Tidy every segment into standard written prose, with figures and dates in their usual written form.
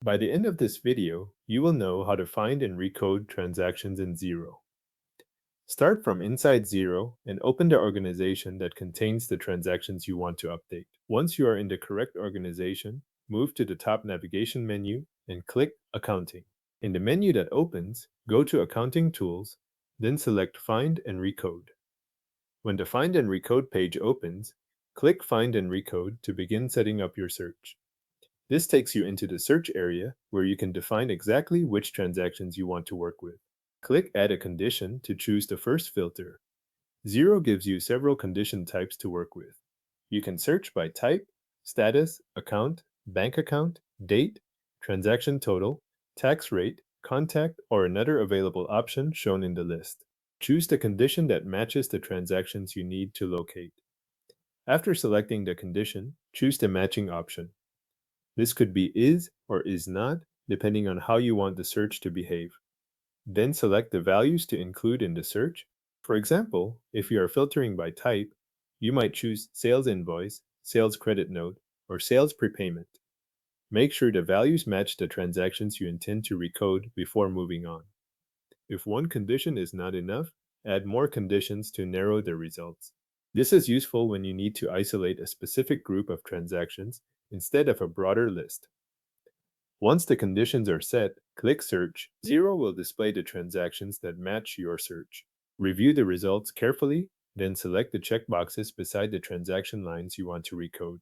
By the end of this video, you will know how to find and recode transactions in Xero. Start from inside Xero and open the organization that contains the transactions you want to update. Once you are in the correct organization, move to the top navigation menu and click Accounting. In the menu that opens, go to Accounting Tools, then select Find and Recode. When the Find and Recode page opens, click Find and Recode to begin setting up your search. This takes you into the search area where you can define exactly which transactions you want to work with. Click Add a condition to choose the first filter. Xero gives you several condition types to work with. You can search by type, status, account, bank account, date, transaction total, tax rate, contact, or another available option shown in the list. Choose the condition that matches the transactions you need to locate. After selecting the condition, choose the matching option. This could be is or is not, depending on how you want the search to behave. Then select the values to include in the search. For example, if you are filtering by type, you might choose sales invoice, sales credit note, or sales prepayment. Make sure the values match the transactions you intend to recode before moving on. If one condition is not enough, add more conditions to narrow the results. This is useful when you need to isolate a specific group of transactions instead of a broader list. Once the conditions are set, click Search. Xero will display the transactions that match your search. Review the results carefully, then select the checkboxes beside the transaction lines you want to recode.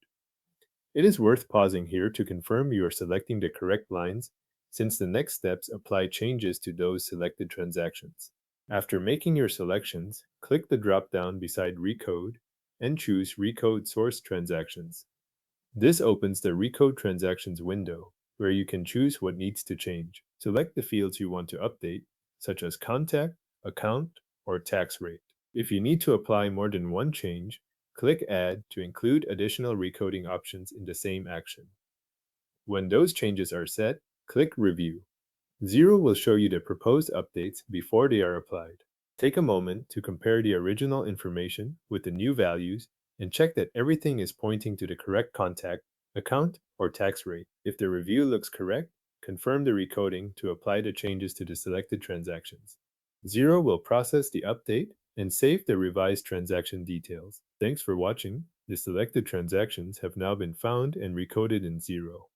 It is worth pausing here to confirm you are selecting the correct lines, since the next steps apply changes to those selected transactions. After making your selections, click the drop-down beside Recode and choose Recode Source Transactions. This opens the Recode Transactions window, where you can choose what needs to change. Select the fields you want to update, such as contact, account, or tax rate. If you need to apply more than one change, click Add to include additional recoding options in the same action. When those changes are set, click Review. Xero will show you the proposed updates before they are applied. Take a moment to compare the original information with the new values and check that everything is pointing to the correct contact, account, or tax rate. If the review looks correct, confirm the recoding to apply the changes to the selected transactions. Xero will process the update and save the revised transaction details. Thanks for watching. The selected transactions have now been found and recoded in Xero.